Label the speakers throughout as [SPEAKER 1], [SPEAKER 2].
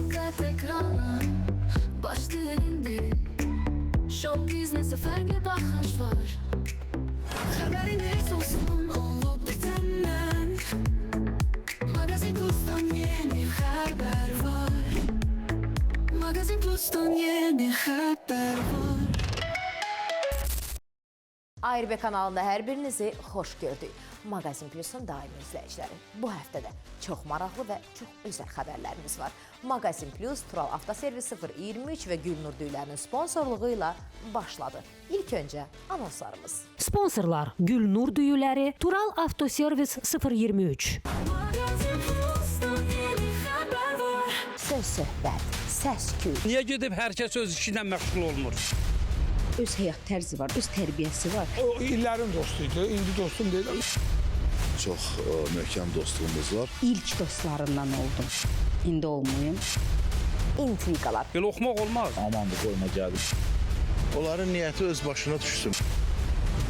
[SPEAKER 1] Dikkat ekrana başlığı indi. Show business'e farklı bakış var. Haberiniz olsun olup bitenden. Magazin Plus'tan yeni haber var. Magazin Plus'tan yeni haber var.
[SPEAKER 2] ARB kanalında hər birinizi xoş gördük. Magazin Plus'un daimi izləyiciləri. Bu həftədə çox maraqlı və çox özəl xəbərlərimiz var. Magazin Plus, Tural Avtoservis 023 və Gülnur Düylərinin sponsorluğu ilə başladı. İlk öncə anonslarımız.
[SPEAKER 3] Sponsorlar Gülnur Düyüləri, Tural Avtoservis 023.
[SPEAKER 1] Magazin Plus'tan yeni haber var.
[SPEAKER 2] Söz söhbət, səs-küy,
[SPEAKER 4] Niyə gedib hər kəs öz işi ilə məşğul olmur?
[SPEAKER 5] Öz həyat tərzi var, öz tərbiyəsi var.
[SPEAKER 6] O illərin dostuydu, indi dostum deyil.
[SPEAKER 7] Çox möhkəm dostluğumuz var.
[SPEAKER 5] İlk dostlarından oldum. İndi olmayım.
[SPEAKER 2] intriqalar,
[SPEAKER 4] Belə oxumaq olmaz.
[SPEAKER 7] Amandı qoyma gəldim. Onların niyyəti öz başına düşsün.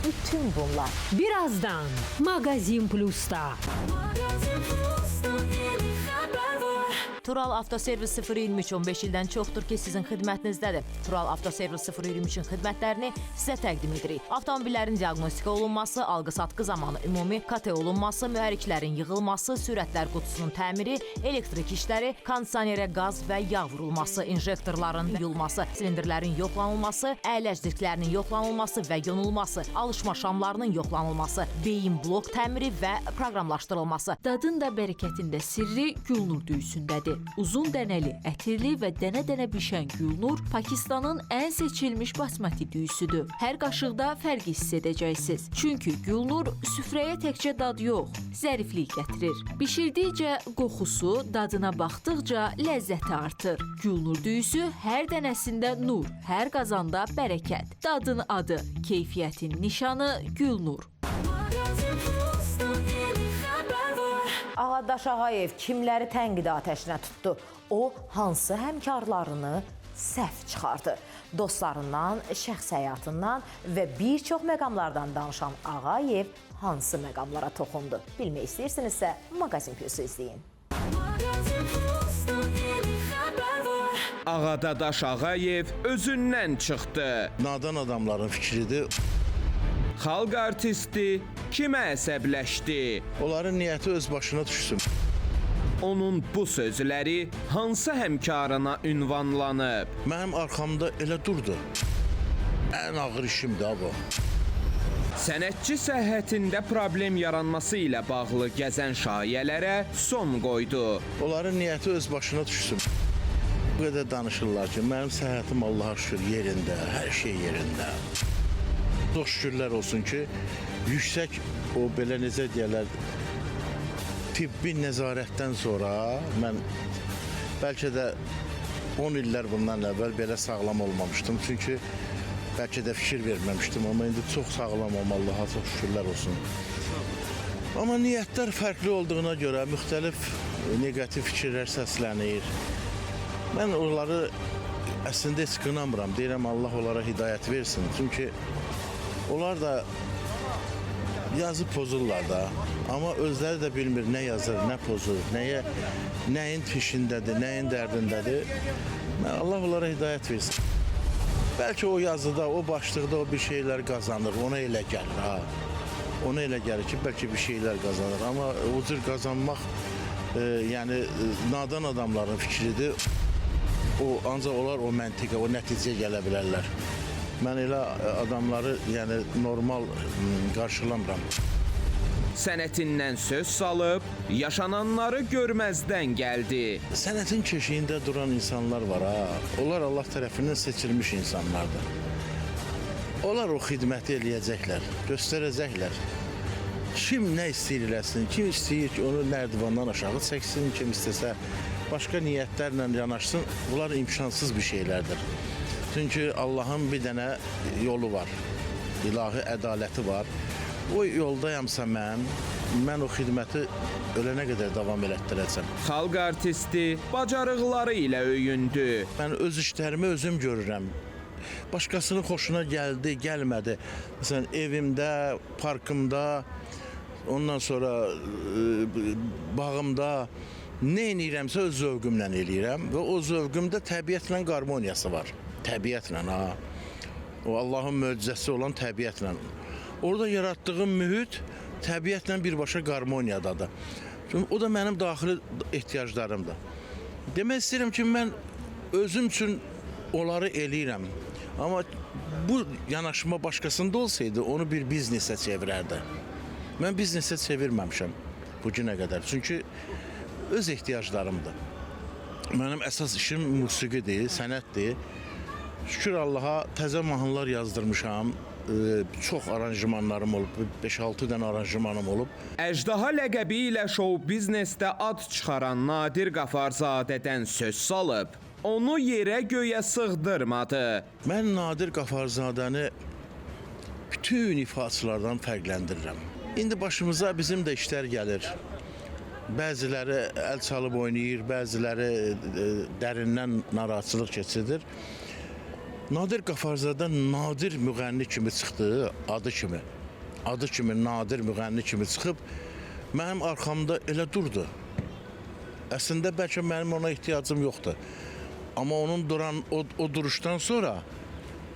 [SPEAKER 2] bütün bunlar
[SPEAKER 3] Birazdan Magazin Plus'ta.
[SPEAKER 1] Magazin Plus'tan yeni haber var.
[SPEAKER 2] Tural Avtoservis 023 15 ildən çoxdur ki, sizin xidmətinizdədir. Tural Avtoservis 023-ün xidmətlərini sizə təqdim edirik. Avtomobillərin diaqnostika olunması, alqı-satqı zamanı ümumi KT olunması, mühərriklərin yığılması, sürətlər qutusunun təmiri, elektrik işləri, kondisionerə qaz və yağ vurulması, injektorların yuyulması, silindirlərin yoxlanılması, əyləc yoxlanılması və yonulması, alışma şamlarının yoxlanılması, beyin blok təmiri və proqramlaşdırılması.
[SPEAKER 8] Dadın da bərəkətin də sirri Gülnur düyüsündədir. Uzun dənəli, ətirli və dənə-dənə bişən Gülnur Pakistanın ən seçilmiş basmati düyüsüdür. Hər qaşıqda fərq hiss edəcəksiniz. Çünki Gülnur süfrəyə təkcə dad yox, zəriflik gətirir. Bişirdikcə qoxusu, dadına baxdıqca ləzzəti artır. Gülnur düyüsü hər dənəsində nur, hər qazanda bərəkət. Dadın adı, keyfiyyətin nişanı Gülnur.
[SPEAKER 1] Magazin Plus'tan yeni haber var.
[SPEAKER 2] Ağadaş Ağayev kimləri tənqid atəşinə tutdu? O, hansı həmkarlarını səhv çıxardı? Dostlarından, şəxs həyatından və bir çox məqamlardan danışan Ağayev hansı məqamlara toxundu? Bilmək istəyirsinizsə, Magazin Plus'u izləyin.
[SPEAKER 1] Magazin Plus'tan yeni haber var.
[SPEAKER 9] Ağadadaş Ağayev özündən çıxdı.
[SPEAKER 7] Nadan adamların fikridir.
[SPEAKER 9] Xalq artisti kimə əsəbləşdi?
[SPEAKER 7] Onların niyyəti öz başına düşsün.
[SPEAKER 9] Onun bu sözləri hansı həmkarına ünvanlanıb?
[SPEAKER 7] Mənim arxamda elə durdu. Ən ağır işimdir bu.
[SPEAKER 9] Sənətçi səhhətində problem yaranması ilə bağlı gəzən şayələrə son qoydu.
[SPEAKER 7] Onların niyyəti öz başına düşsün. Bu qədər danışırlar ki, mənim səhhətim Allaha şükür yerində, hər şey yerində. Çox şükürlər olsun ki, yüksək o belə necə deyərlər, tibbi nəzarətdən sonra mən bəlkə də 10 illər bundan əvvəl belə sağlam olmamışdım. Çünki bəlkə də fikir verməmişdim, amma indi çox sağlamam, Allaha çox şükürlər olsun. Amma niyyətlər fərqli olduğuna görə müxtəlif negativ fikirlər səslənir. Mən onları əslində heç qınamıram, deyirəm Allah onlara hidayət versin. Çünki onlar da yazıb pozurlar da, amma özləri də bilmir nə yazır, nə pozur, nəyin fişindədir, nəyin dərdindədir. Allah onlara hidayət versin. Bəlkə o yazıda, o başlıqda o bir şeylər qazanır, ona elə gəlir ha. Ona elə gəlir ki, bəlkə bir şeylər qazanır, amma o cür qazanmaq yəni nadan adamların fikridir. Ancaq onlar o məntiqə, o nəticəyə gələ bilərlər. Mən elə adamları yəni normal qarşılamıram.
[SPEAKER 9] Sənətindən söz salıb, yaşananları görməzdən gəldi.
[SPEAKER 7] Sənətin keşiyində duran insanlar var ha. Onlar Allah tərəfindən seçilmiş insanlardır. Onlar o xidməti eləyəcəklər, göstərəcəklər. Kim nə istəyir eləsin, kim istəyir ki, onu nərdivandan aşağı çəksin, kim istəsə başqa niyyətlərlə yanaşsın, bunlar imkansız bir şeylərdir. Çünki Allahın bir dənə yolu var, ilahi ədaləti var. O yoldayamsa mən o xidməti ölənə qədər davam elətdirəcəm.
[SPEAKER 9] Xalq artisti bacarıqları ilə öyündü.
[SPEAKER 7] Mən öz işlərimi özüm görürəm. Başqasının xoşuna gəldi, gəlmədi. Məsələn, evimdə, parkımda, ondan sonra bağımda, nə edirəmsə öz zövqümlə eləyirəm və o zövqümdə təbiətlə qarmoniyası var. Təbiətlə ha. O Allahın möcüzəsi olan təbiətlə. Orada yaratdığım mühit təbiətlə birbaşa qarmoniyadadır. Çünki o da mənim daxili ehtiyaclarımdır. Demək istəyirəm ki, mən özüm üçün onları eləyirəm. Amma bu yanaşma başqasında olsaydı, onu bir biznesə çevirərdi. Mən biznesə çevirməmişəm bu günə qədər. Çünki öz ehtiyaclarımdır. Mənim əsas işim musiqidir, sənətdir. Şükür Allaha təzə mahnılar yazdırmışam. Çox aranjmanlarım olub, 5-6 dənə aranjmanım olub.
[SPEAKER 9] Əjdaha ləqəbi ilə şou biznesdə ad çıxaran Nadir Qafarzadədən söz salıb, onu yerə göyə sığdırmadı.
[SPEAKER 7] Mən Nadir Qafarzadəni bütün ifaçılardan fərqləndirirəm. İndi başımıza bizim də işlər gəlir. Bəziləri əl çalıb oynayır, bəziləri dərindən narahatçılıq keçirir. Nadir Qafarzadə nadir müğənni kimi çıxdı, adı kimi nadir müğənni kimi çıxıb, mənim arxamda elə durdu. Əslində bəlkə mənim ona ehtiyacım yoxdur. Amma onun duran o duruşdan sonra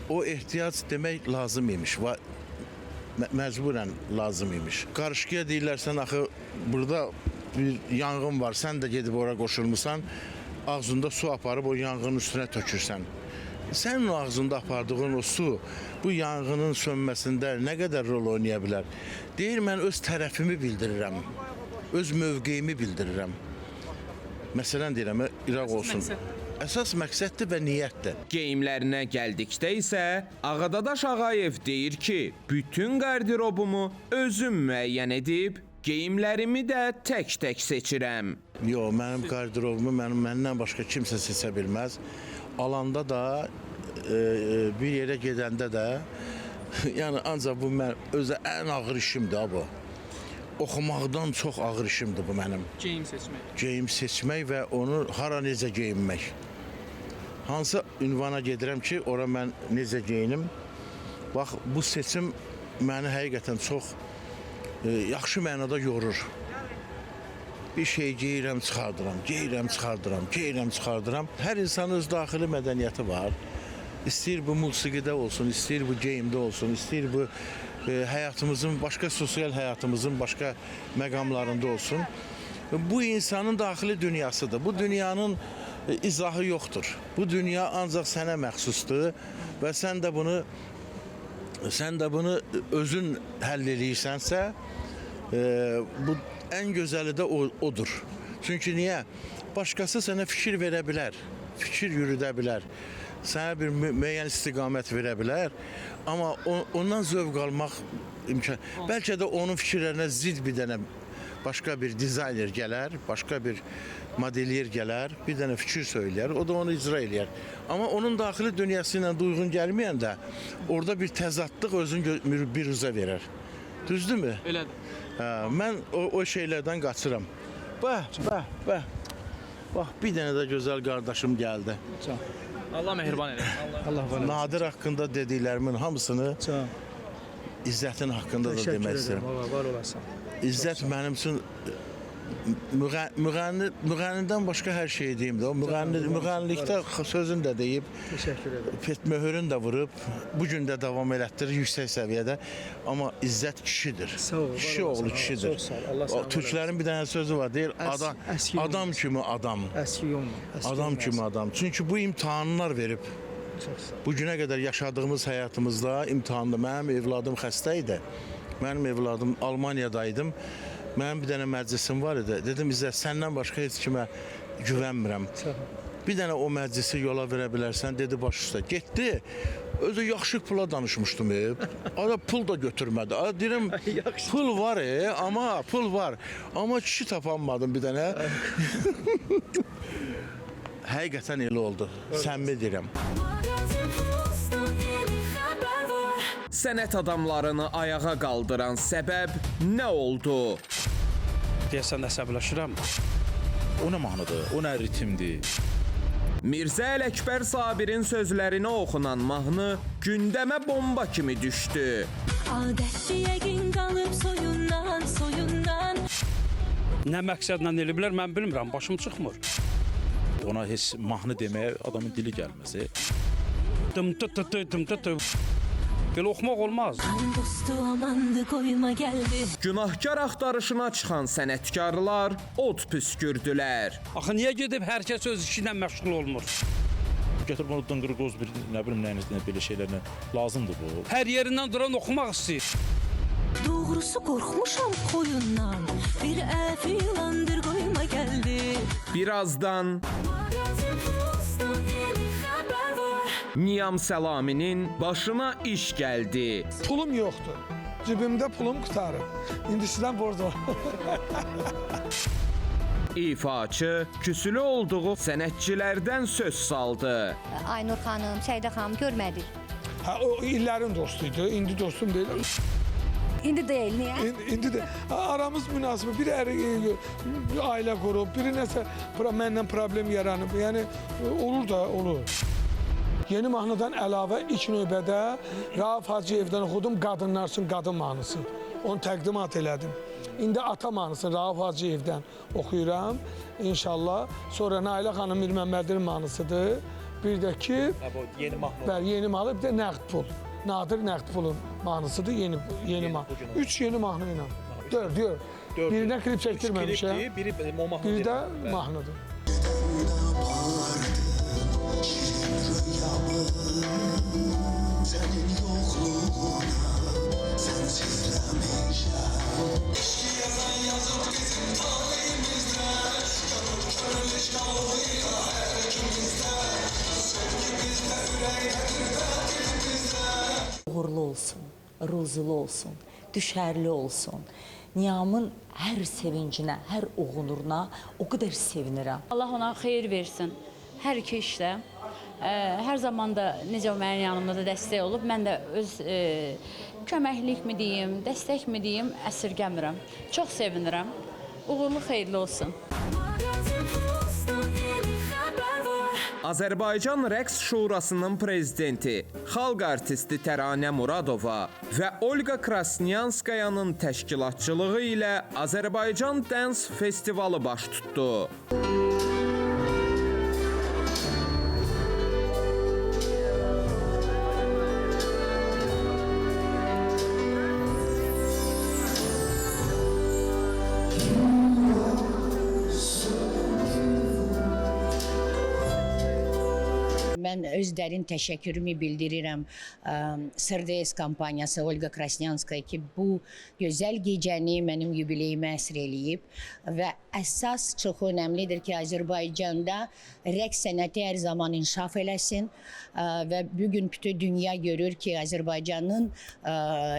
[SPEAKER 7] o ehtiyac demək lazım imiş. Məcburən lazım imiş. Qarışqıya deyirlərsən, axı burada bir yanğın var, sən də gedib ora qoşulmusan, ağzında su aparıb o yanğının üstünə tökürsən. Sənin ağzında apardığın o su bu yanğının sönməsində nə qədər rol oynaya bilər? Deyir, mən öz tərəfimi bildirirəm, öz mövqeyimi bildirirəm. Məsələn deyirəm, İraq olsun. Əsas məqsəddir və niyyətdir.
[SPEAKER 9] Geyimlərinə gəldikdə isə Ağadadaş Ağayev deyir ki, bütün qardirobumu özüm müəyyən edib, geyimlərimi də tək-tək seçirəm.
[SPEAKER 7] Yox, mənim qardirobumu məndən başqa kimsə seçə bilməz. Alanda da, bir yerə gedəndə də, yəni ancaq bu özə ən ağır işimdir bu. Oxumaqdan çox ağır işimdir bu mənim.
[SPEAKER 4] Geyim seçmək.
[SPEAKER 7] Geyim seçmək və onu hara necə geyinmək. Hansı ünvana gedirəm ki, ora mən necə geyinim. Bax, bu seçim məni həqiqətən çox yaxşı mənada yorur. Bir şey geyirəm, çıxardıram. Hər insanın öz daxili mədəniyyəti var. İstəyir bu musiqidə olsun, istəyir bu geyimdə olsun, istəyir bu həyatımızın, başqa sosial həyatımızın başqa məqamlarında olsun. Bu insanın daxili dünyasıdır. Bu dünyanın izahı yoxdur. Bu dünya ancaq sənə məxsusdur və sən də bunu özün həll edirsənsə, bu ən gözəli də odur. Çünki niyə? Başqası sənə fikir verə bilər, fikir yürüdə bilər, sənə bir müəyyən istiqamət verə bilər, amma ondan zövq almaq imkan. Bəlkə də onun fikirlərinə zidd bir dənə başqa bir dizayner gələr, başqa bir modelyer gələr, bir dənə fikir söyləyər, o da onu icra eləyər. Amma onun daxili dünyası ilə uyğun gəlməyəndə orada bir təzadlıq özünü biruzə verər. Düzdürmü?
[SPEAKER 4] Elədir.
[SPEAKER 7] Mən o şeylərdən qaçıram. Bax, bir dənə də gözəl qardaşım gəldi.
[SPEAKER 4] Allah mehriban eləsin.
[SPEAKER 7] Nadir haqqında dediklərimin hamısını İzzətin haqqında da demək istəyirəm.
[SPEAKER 6] Var olasın.
[SPEAKER 7] İzzət mənim üçün müğənnidən başqa hər şey deyim də. O müğənnilikdə sözün də deyib, möhürün də vurub, bu gün də davam elətdirir yüksək səviyyədə. Amma İzzət kişidir. Kişi oğlu kişidir. Türklərin bir dənə sözü var, deyir, adam kimi adam. Adam kimi adam. Çünki bu imtahanlar verib. Bu günə qədər yaşadığımız həyatımızda imtahanlı. Mənim evladım xəstə idi. Mənim evladım Almaniyadaydım. Mənim bir dənə məclisim var idi. Dedim, İzzət, səndən başqa heç kimə güvənmirəm. Bir dənə o məclisi yola verə bilərsən, dedi, baş üstə. Getdi, özü yaxşı pula danışmışdım. Ada pul da götürmədi. Deyirəm, pul var, amma pul var. Amma kişi tapanmadım bir dənə. Həqiqətən elə oldu. Səmimi deyirəm.
[SPEAKER 1] Magazin Plus'tan yeni haber var.
[SPEAKER 9] Sənət adamlarını ayağa qaldıran səbəb nə oldu?
[SPEAKER 4] Deyəsən əsəbləşirəm.
[SPEAKER 10] O nə mahnıdır, o nə ritmdir?
[SPEAKER 9] Mirzə Ələkbər Sabirin sözlərinə oxunan mahnı gündəmə bomba kimi düşdü.
[SPEAKER 1] Adətçiyə gün qalıb soyundan.
[SPEAKER 4] Nə məqsədlə eliblər mən bilmirəm, başım çıxmır.
[SPEAKER 10] Ona heç mahnı deməyə adamın dili gəlməz.
[SPEAKER 4] Dım tı tı tı dım tı tı. Belə oxumaq olmaz.
[SPEAKER 1] Dostu amandı koyma geldi.
[SPEAKER 9] Günahkar axtarışına çıxan sənətkarlar od püskürdülər.
[SPEAKER 4] Axı niyə gedib hər kəs öz işi ilə məşğul olmur?
[SPEAKER 10] Götür bunu dınqır qoz bir nə bilim nəyinizlə belə şeylərlə lazımdır bu.
[SPEAKER 4] Hər yerindən duran oxumaq istəyir.
[SPEAKER 1] Doğrusu korkmuşam koyundan. Bir efilandır koyma geldi.
[SPEAKER 9] Birazdan
[SPEAKER 1] Magazin Plus'tan yeni haber var.
[SPEAKER 9] Niyam Səlaminin başına iş gəldi.
[SPEAKER 6] Pulum yoxdur. Cibimdə pulum qutarıb. İndi sizdən borc var.
[SPEAKER 9] İfaçı küsülü olduğu sənətçilərdən söz saldı.
[SPEAKER 5] Aynur xanım, Səidə xanım görmədik.
[SPEAKER 6] Ha, o illərin dostuydu. İndi dostum deyil.
[SPEAKER 5] İndi deyil, niyə?
[SPEAKER 6] İndi də aramız münasibət. Biri ailə qurub, biri nəsə məndən problem yaranıb. Yəni olur da, olur. Yeni mahnıdan əlavə ilk növbədə Rauf Hacıyevdən oxudum Qadınlar üçün qadın mahnısı. Onu təqdimat elədim. İndi ata mahnısı Rauf Hacıyevdən oxuyuram inşallah. Sonra Nailə xanım Mirməmmədin mahnısıdır. Bir də ki,
[SPEAKER 10] Yeni mahnı.
[SPEAKER 6] bəli, yeni mahnı, bir də Nəqd pul. Nadir Nəqd pulun mahnısıdır, yeni mahnı. 3 yeni mahnı ilə. 4. Birinə klip çəkdirməmişəm.
[SPEAKER 10] Biri o mahnı.
[SPEAKER 6] Biri də mahnıdır.
[SPEAKER 11] Uğurlu olsun, ruzulu olsun, düşərli olsun. Niyamın hər sevincinə, hər uğuruna o qədər sevinirəm.
[SPEAKER 12] Allah ona xeyir versin. Hər iki işdə. Hər zaman da necə mənim yanımda dəstək olub, mən də öz köməklik mi deyim, dəstək mi deyim, əsirgəmirəm. Çox sevinirəm. Uğurlu, xeyirli olsun.
[SPEAKER 1] Magazin Plus'tan yeni haber var.
[SPEAKER 9] Azərbaycan Rəqs Şurasının prezidenti, xalq artisti Təranə Muradova və Olga Krasnyanskayanın təşkilatçılığı ilə Azərbaycan Dance Festivalı baş tutdu.
[SPEAKER 5] Mən öz dərin təşəkkürümü bildirirəm Sırdes kampaniyası Olga Krasnyanskaya ki, bu gözəl gecəni mənim yubileyimə əsr eləyib və əsas çox önəmlidir ki, Azərbaycanda rəqs sənəti hər zaman inkişaf eləsin və bugün bütün dünya görür ki, Azərbaycanın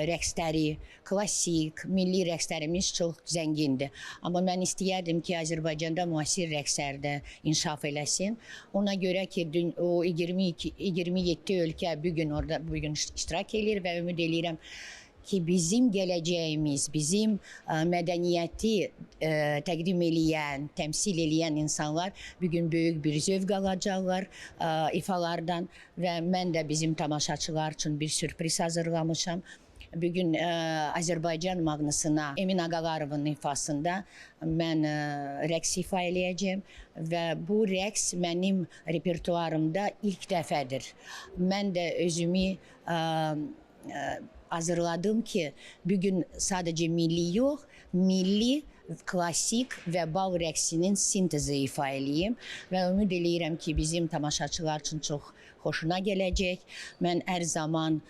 [SPEAKER 5] rəqsləri, klassik, milli rəqslərimiz çox zəngindir. Amma mən istəyərdim ki, Azərbaycanda müasir rəqslər də inkişaf eləsin. Ona görə ki, o 27 ölkə bugün iştirak edir və ümid edirəm ki, bizim gələcəyimiz, bizim mədəniyyəti təqdim eləyən, təmsil eləyən insanlar bugün böyük bir zövq alacaqlar ifalardan və mən də bizim tamaşaçılar üçün bir sürpriz hazırlamışam. Bugün Azərbaycan mahnısına Emin Ağalarovun ifasında mən rəqs ifa eləyəcəm və bu rəqs mənim repertuarımda ilk dəfədir. Mən də özümü hazırladım ki, bugün sadəcə milli yox, milli, klassik və bal rəqsinin sintezi ifa eləyim və ümid eləyirəm ki, bizim tamaşaçılar üçün çox xoşuna gələcək. Mən hər zaman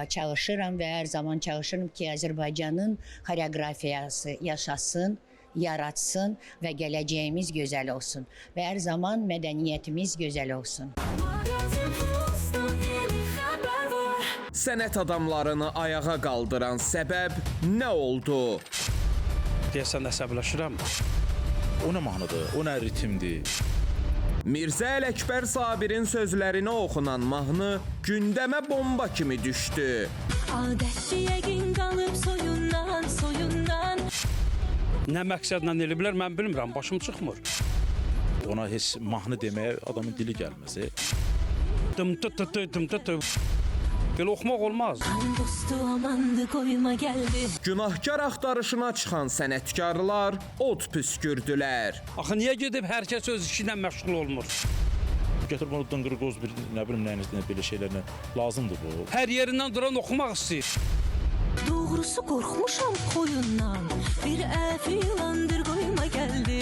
[SPEAKER 5] çalışıram və hər zaman çalışırım ki, Azərbaycanın xoreografiyası yaşasın, yaratsın və gələcəyimiz gözəl olsun və hər zaman mədəniyyətimiz gözəl olsun.
[SPEAKER 1] Magazin Plus'tan yeni haber var.
[SPEAKER 9] Sənət adamlarını ayağa qaldıran səbəb nə oldu?
[SPEAKER 4] Deyəsən əsəbləşirəm.
[SPEAKER 10] O nə mahnıdır, o nə ritmdir.
[SPEAKER 9] Mirzə Ələkbər Sabirin sözlərinə oxunan mahnı gündəmə bomba kimi düşdü.
[SPEAKER 1] Adətçi yəqin qalıb soyundan.
[SPEAKER 4] Nə məqsədlə eliblər mən bilmirəm, başım çıxmır.
[SPEAKER 10] Ona heç mahnı deməyə adamın dili gəlməz.
[SPEAKER 4] Dım tı tı tı dım tı tı. Belə oxumaq olmaz.
[SPEAKER 1] Dostu amandı koyma geldi.
[SPEAKER 9] Günahkar axtarışına çıxan sənətkarlar od püskürdülər.
[SPEAKER 4] Axı niyə gedib hər kəs öz işi ilə məşğul olmur?
[SPEAKER 10] Götürüb onu dınqır qoz bir nə bilim nəyinizdən belə şeylərlə lazımdır bu.
[SPEAKER 4] Hər yerindən duran oxumaq istəyir.
[SPEAKER 1] Doğrusu korkmuşam koyundan. Bir efilandır koyma geldi.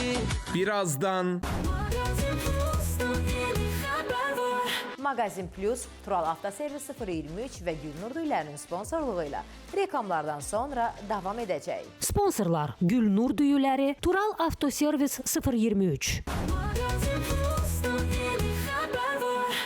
[SPEAKER 9] Birazdan
[SPEAKER 1] Magazin Plus'tan yeni haber var.
[SPEAKER 2] Magazin Plus, Tural Avtoservis 023 və Gülnur Düyülərinin sponsorluğu ilə reklamlardan sonra davam edəcək.
[SPEAKER 3] Sponsorlar Gülnur Düyüləri, Tural Avtoservis 023.
[SPEAKER 1] Magazin Plus'tan yeni haber var.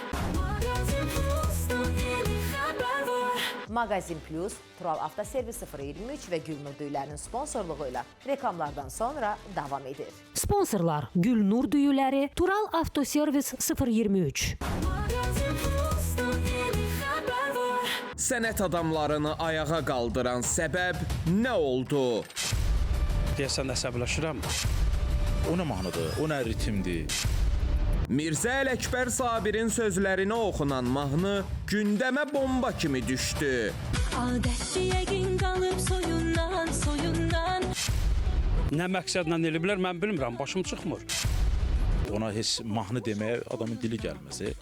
[SPEAKER 1] Magazin Plus'tan yeni haber var.
[SPEAKER 2] Magazin Plus, Tural Avtoservis 023 və Gülnur Düyülərinin sponsorluğu ilə reklamlardan sonra davam edir.
[SPEAKER 3] Sponsorlar Gülnur Düyüləri, Tural Avtoservis 023.
[SPEAKER 1] Magazin Plus'tan yeni haber var.
[SPEAKER 9] sənət adamlarını ayağa qaldıran səbəb nə oldu?
[SPEAKER 4] Deyəsən əsəbləşirəm.
[SPEAKER 10] O nə mahnıdır, o nə ritmdir.
[SPEAKER 9] Mirzə Ələkbər Sabirin sözlərinə oxunan mahnı gündəmə bomba kimi düşdü.
[SPEAKER 1] Adətçi yəqin qalıb soyundan, soyundan.
[SPEAKER 4] Nə məqsədlə eliblər mən bilmirəm, başım çıxmır.
[SPEAKER 10] Ona heç mahnı deməyə adamın dili gəlməsi.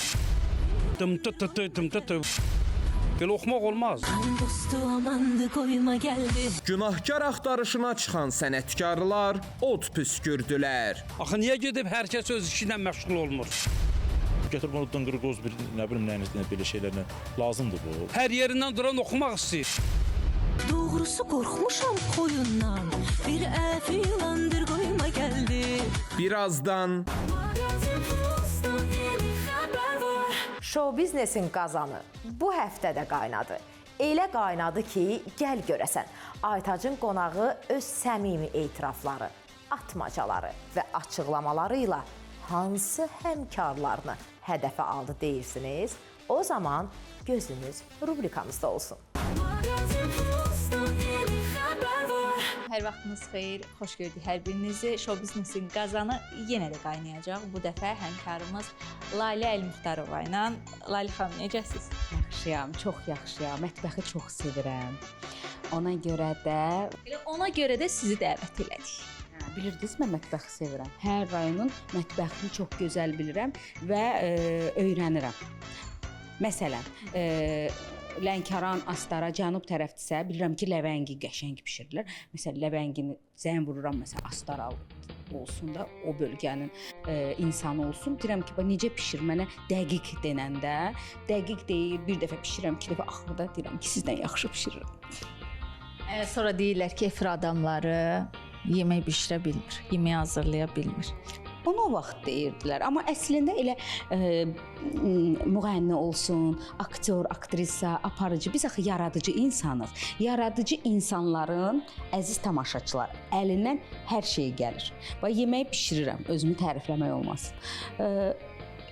[SPEAKER 4] Dım tı tı tı dım tı tı. Belə oxumaq olmaz.
[SPEAKER 1] Dostu amandı koyma geldi.
[SPEAKER 9] Günahkar axtarışına çıxan sənətkarlar od püskürdülər.
[SPEAKER 4] Axı niyə gedib hər kəs öz işi ilə məşğul olmur?
[SPEAKER 10] Götürüb onu dınqır qoz bir nə bilim nəyinizdən belə şeylərlə lazımdır bu.
[SPEAKER 4] Hər yerindən duran oxumaq istəyir.
[SPEAKER 1] Doğrusu korkmuşam koyundan. Bir efilandır koyma geldi.
[SPEAKER 9] Birazdan
[SPEAKER 1] Magazin Plus'tan yeni haber var.
[SPEAKER 2] Show biznesin qazanı bu həftədə qaynadı. Elə qaynadı ki, gəl görəsən. Aytacın qonağı öz səmimi etirafları, atmacaları və açıqlamaları ilə hansı həmkarlarını hədəfə aldı deyirsiniz? O zaman gözünüz rubrikamızda olsun.
[SPEAKER 1] Magazin Plus'tan yeni haber var.
[SPEAKER 13] Hər vaxtınız xeyir, xoş gördük hər birinizi. Show biznesin qazanı yenə də qaynayacaq. Bu dəfə həmkarımız Lalə Əlmuxtarova ilə. Lalə xanım, necəsiz?
[SPEAKER 12] Yaxşıyam, çox yaxşıyam. Mətbəxi çox sevirəm. Ona görə də
[SPEAKER 13] Elə ona görə də sizi dəvət elədik.
[SPEAKER 12] bilirdiniz mən mətbəxi sevirəm. Hər rayonun mətbəxini çox gözəl bilirəm və öyrənirəm. Məsələn, Lənkəran, Astara, cənub tərəfdirsə, bilirəm ki, ləvəngi qəşəng bişirilir. Məsələn, ləvəngini zəng vururam, məsələn, Astara olsun da, o bölgənin insanı olsun. Deyirəm ki, necə bişir mənə dəqiq denəndə, dəqiq deyil, bir dəfə bişirəm, iki dəfə axırda deyirəm ki, sizdən yaxşı bişirirəm.
[SPEAKER 13] Sonra deyirlər ki, efir adamları yemək bişirə bilmir, yemək hazırlaya bilmir.
[SPEAKER 12] Onu o vaxt deyirdilər, amma əslində elə müğənni olsun, aktyor, aktrisa, aparıcı, biz axı yaradıcı insanıq. Yaradıcı insanların, əziz tamaşaçılar, əlindən hər şey gəlir. Və yemək bişirirəm, özümü tərifləmək olmaz.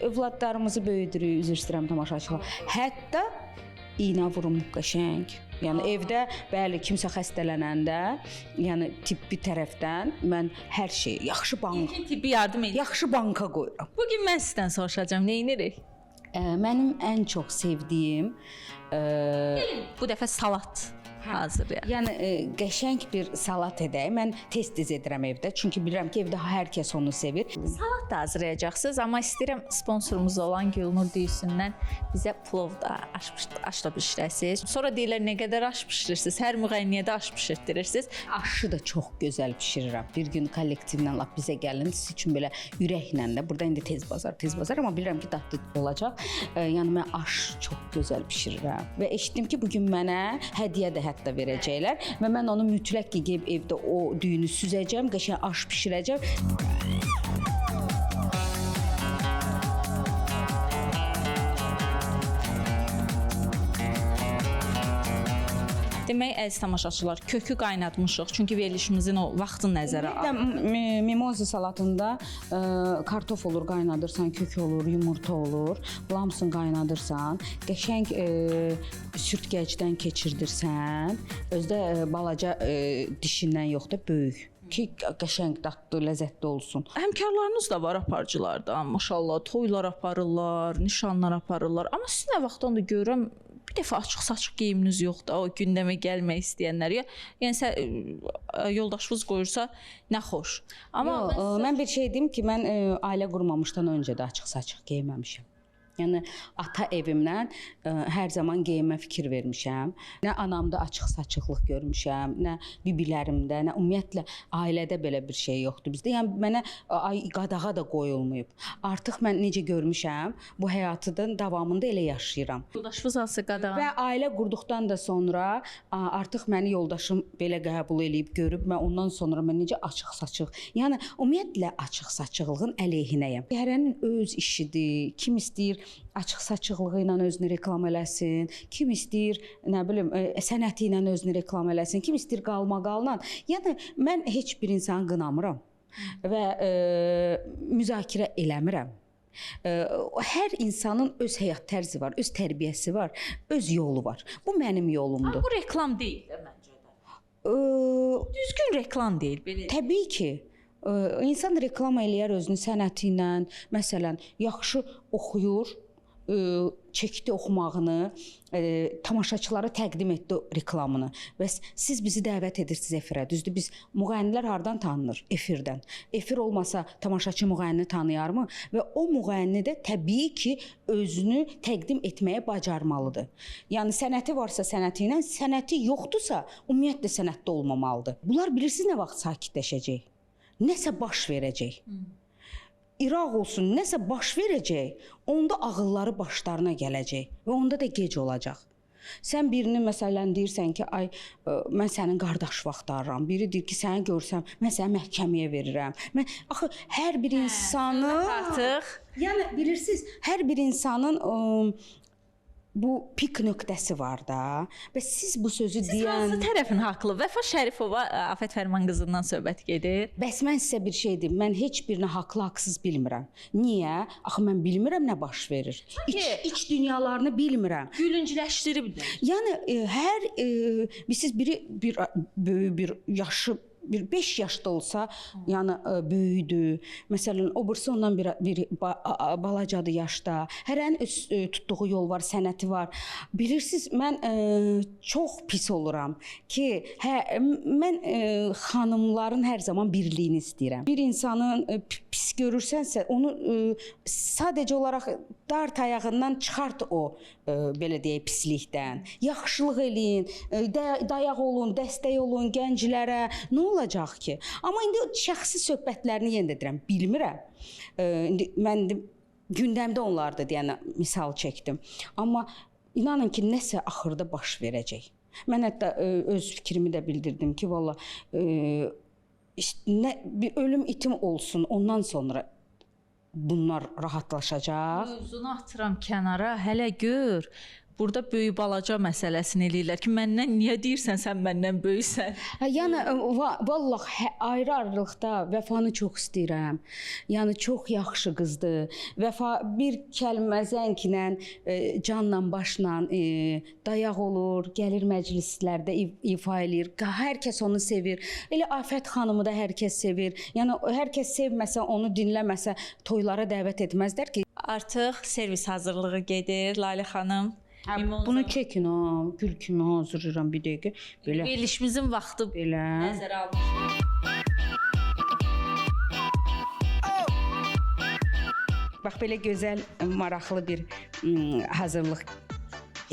[SPEAKER 12] Övladlarımızı böyüdürük, üzr istəyirəm tamaşaçılar. Hətta iynə vurum qəşəng. Yəni evdə bəli kimsə xəstələnəndə, yəni tibbi tərəfdən mən hər şeyi yaxşı bank,
[SPEAKER 13] Tibbi yardım edir.
[SPEAKER 12] yaxşı banka qoyuram.
[SPEAKER 13] Bu gün mən sizdən soruşacağam, nə edirik?
[SPEAKER 12] Mənim ən çox sevdiyim
[SPEAKER 13] Bu dəfə salat hazırlayaq.
[SPEAKER 12] yəni qəşəng bir salat edək. Mən tez-tez edirəm evdə, çünki bilirəm ki, evdə hər kəs onu sevir.
[SPEAKER 13] Salat da hazırlayacaqsınız, amma istəyirəm sponsorumuz olan Gülnur Düyüsündən bizə plov da, aş da bişirəsiniz. Sonra deyirlər nə qədər aş bişirirsiniz? Hər müğənniyə də aş bişirtdirirsiniz.
[SPEAKER 12] Aşı da çox gözəl bişirirəm. Bir gün kollektivlə lap bizə gəlin, siz üçün belə ürəklə də. Burada indi tez bazar, amma bilirəm ki, dadlı olacaq. Yəni mən aş çox gözəl bişirirəm və eşitdim ki, bu gün mənə hədiyyə də hətta verəcəklər və mən onu mütləq gedib evdə o düyünü süzəcəm, qəşəng aş bişirəcəm.
[SPEAKER 13] Demək, əziz tamaşaçılar, kökü qaynatmışıq, çünki verilişimizin o vaxtını nəzərə alırıq.
[SPEAKER 12] Mimoza salatında kartof olur, qaynadırsan, kök olur, yumurta olur. Hamısını qaynadırsan, qəşəng sürtgəcdən keçirdirsən. Özdə balaca dişindən yox da böyük ki, qəşəng dadlı, ləzzətli olsun.
[SPEAKER 13] Həmkarlarınız da var aparıcılardan, maşallah, toylar aparırlar, nişanlar aparırlar. Amma sizin nə vaxtdan da görürəm bir dəfə açıq-saçıq geyiminiz yoxdur, o gündəmə gəlmək istəyənlər. Yəni yoldaşınız qoyursa nə xoş. Amma
[SPEAKER 11] mən bir şey deyim ki, mən ailə qurmamışdan öncə də açıq-saçıq geyinməmişəm. Yəni ata evimdən hər zaman geyinmə fikir vermişəm. Nə anamda açıq-saçıqlıq görmüşəm, nə bibilərimdə, nə ümumiyyətlə ailədə belə bir şey yoxdur bizdə. Yəni mənə qadağa da qoyulmayıb. Artıq mən necə görmüşəm, bu həyatın davamında elə yaşayıram.
[SPEAKER 13] Yoldaşınız hansı qadağa?
[SPEAKER 11] Və ailə qurduqdan da sonra artıq məni yoldaşım belə qəbul eləyib, görüb, mən ondan sonra mən necə açıq-saçıq. Yəni ümumiyyətlə açıq-saçıqlığın əleyhinəyəm. Hərənin öz işidir. Kim istəyir açıq-saçıqlığı ilə özünü reklam eləsin, kim istəyir, nə bilim, sənəti ilə özünü reklam eləsin, kim istəyir qalmaqalla. Yəni mən heç bir insanı qınamıram və müzakirə eləmirəm. Hər insanın öz həyat tərzi var, öz tərbiyəsi var, öz yolu var. Bu mənim yolumdur.
[SPEAKER 13] Amma bu reklam deyil də məncə də. Düzgün reklam deyil belə.
[SPEAKER 11] Təbii ki. İnsan reklam eləyər özünü sənəti ilə, məsələn, yaxşı oxuyur, çəkdi oxumağını, tamaşaçılara təqdim etdi reklamını. Və siz bizi dəvət edirsiniz efirə. Düzdür, biz müğənnilər hardan tanınır? Efirdən. Efir olmasa tamaşaçı müğənni tanıyarmı? Və o müğənni də təbii ki, özünü təqdim etməyə bacarmalıdır. Yəni sənəti varsa sənəti ilə, sənəti yoxdursa, ümumiyyətlə sənətdə olmamalıdır. Bunlar bilirsiniz nə vaxt sakitləşəcək? Nəsə baş verəcək. İraq olsun, nəsə baş verəcək, onda ağılları başlarına gələcək və onda da gec olacaq. Sən birini məsələn deyirsən ki, ay mən sənin qardaş vaxtlarıram. Biri deyir ki, səni görsəm, mən səni məhkəməyə verirəm. Mən axı hər bir insanı
[SPEAKER 13] artıq,
[SPEAKER 11] yəni bilirsiniz, hər bir insanın bu pik nöqtəsi var da və siz bu sözü deyən...
[SPEAKER 13] Siz hansı tərəfin haqlı? Vəfa Şərifova Afət Fərman qızından söhbət gedir.
[SPEAKER 11] Bəs mən sizə bir şey deyim, mən heç birini haqlı, haqsız bilmirəm. Niyə? Axı mən bilmirəm nə baş verir. İç dünyalarını bilmirəm.
[SPEAKER 13] Gülüncləşdirib.
[SPEAKER 11] Yəni hər siz biri böyük bir yaşı 5 yaşda olsa, yəni böyüdür. Məsələn, o birisi ondan bir balacadır yaşda. Hərənin öz tutduğu yol var, sənəti var. Bilirsiniz, mən çox pis oluram ki, mən xanımların hər zaman birliyini istəyirəm. Bir insanın pis görürsənsə, onu sadəcə olaraq dart ayağından çıxart o, belə deyək, pislikdən. Yaxşılıq eləyin, dayaq olun, dəstək olun gənclərə. Nə olacaq ki? Amma indi şəxsi söhbətlərini yenə də deyirəm, bilmirəm. İndi mən gündəmdə onlardı deyən misal çəkdim. Amma inanın ki, nəsə axırda baş verəcək. Mən hətta öz fikrimi də bildirdim ki, valla bir ölüm itim olsun, ondan sonra bunlar rahatlaşacaq.
[SPEAKER 13] Mövzunu atıram kənara, hələ gör. Burada böyük balaca məsələsini eləyirlər ki, məndən niyə deyirsən sən məndən böyüksən?
[SPEAKER 11] Yəni vallah ayrı-ayrılıqda Vəfanı çox istəyirəm. Yəni çox yaxşı qızdır. Vəfa bir kəlmə zənglə, canla başla dayaq olur, gəlir məclislərdə ifa eləyir. Hər kəs onu sevir. Elə Afət xanımı da hər kəs sevir. Yəni hər kəs sevməsə, onu dinləməsə toylara dəvət etməzlər ki.
[SPEAKER 13] Artıq servis hazırlığı gedir Lalə xanım.
[SPEAKER 11] Bunu çəkin ha, gül kimi hazırlayıram bir dəqiqə. Belə.
[SPEAKER 13] Verilişimizin vaxtı
[SPEAKER 11] belə
[SPEAKER 13] nəzərə almışıq.
[SPEAKER 11] Bax belə gözəl, maraqlı bir hazırlıq